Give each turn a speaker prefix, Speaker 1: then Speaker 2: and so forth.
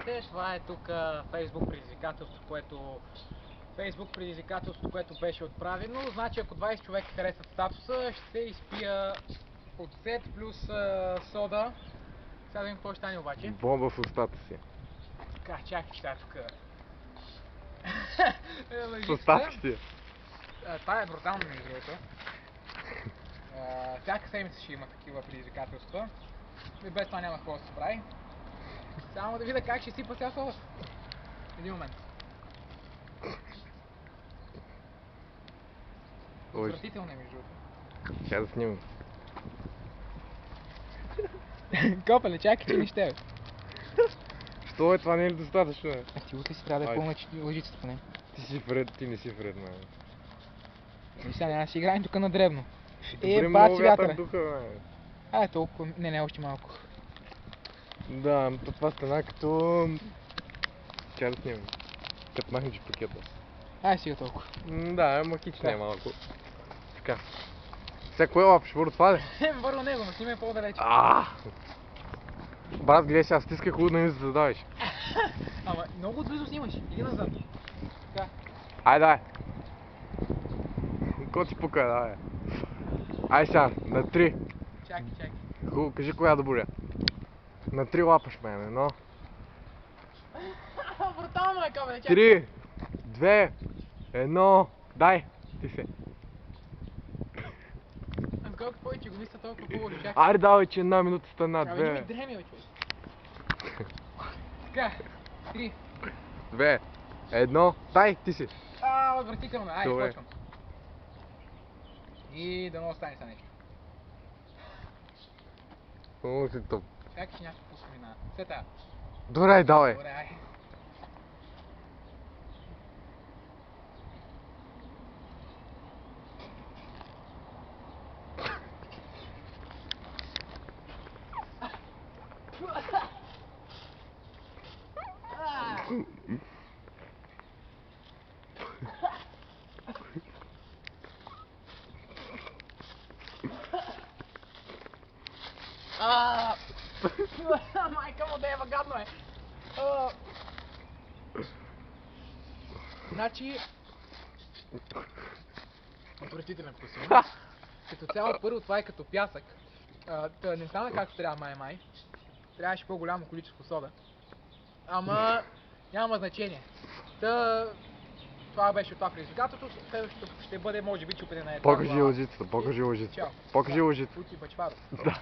Speaker 1: Здравейте, това е тук Facebook предизвикателство, което беше отправено. Значи ако 20 човека харесат статуса, ще изпия оцет плюс сода. Сега да видим какво ще стане обаче.
Speaker 2: Бомба в устата си.
Speaker 1: Така, чакай сега тук.
Speaker 2: С остатките.
Speaker 1: Това е брутално между другото. Всяка седмица ще има такива предизвикателства. И без това няма какво да се прави. Само да видя как ще сипа сега сода. Един момент. Отвратително е между другото.
Speaker 2: Ще да снимам.
Speaker 1: Копеле, чакай, че не ще бе.
Speaker 2: Що е това, не е ли достатъчно?
Speaker 1: Ти утре си трябва да е пълна лъжицата поне.
Speaker 2: Ти си Фред, ти не си Фред, май.
Speaker 1: И сега няма да си играем тук на дребно.
Speaker 2: Добре,
Speaker 1: баци
Speaker 2: много вятър
Speaker 1: вятъра.
Speaker 2: духа, бе.
Speaker 1: Толкова, не, още малко.
Speaker 2: Да, това стана като... Чай да снимам. Като махнеш пакета.
Speaker 1: Сега толкова.
Speaker 2: Да, макична е малко. Така. Сега кое лапиш? Върху това ли?
Speaker 1: Върху него, но снимай по-далече.
Speaker 2: Брат, гледай сега, стискай хубаво да ми се задавиш.
Speaker 1: Ама много отблизо снимаш. Иди назад. Така.
Speaker 2: Айде, давай. Ко ти пука, давай. Ай сега, на 3.
Speaker 1: Чакай.
Speaker 2: Хубаво, кажи коя да боря. На 3 лапаш мен, едно.
Speaker 1: Брутално е, кабеле, чакай.
Speaker 2: 3, 2, 1, дай! Ти се.
Speaker 1: Колко повече го мисля, толкова по-лудо, чакай.
Speaker 2: Айде давай, че една минута стана, 2.
Speaker 1: Абе, не ми дреми, бе, човек. Така, 3.
Speaker 2: 2, 1, дай! Ти си.
Speaker 1: Отвратително, айде,
Speaker 2: Добре.
Speaker 1: почвам. И да не остане са нещо.
Speaker 2: Много си топ.
Speaker 1: Чакай, че някакво спомина. Все тая.
Speaker 2: Добре, давай.
Speaker 1: Добре, ай. Майка му да е гадно е. Значи... Отвратителен вкус има. Като цяло първо това е като пясък. Не стана както трябва май. Трябваше по-голямо количество сода. Ама няма значение. Това беше това предизвикателство. Следващото ще бъде може би чупене на
Speaker 2: Покажи лъжицата, покажи лъжицата. Покажи лъжицата.
Speaker 1: Пути бачваро.
Speaker 2: Да.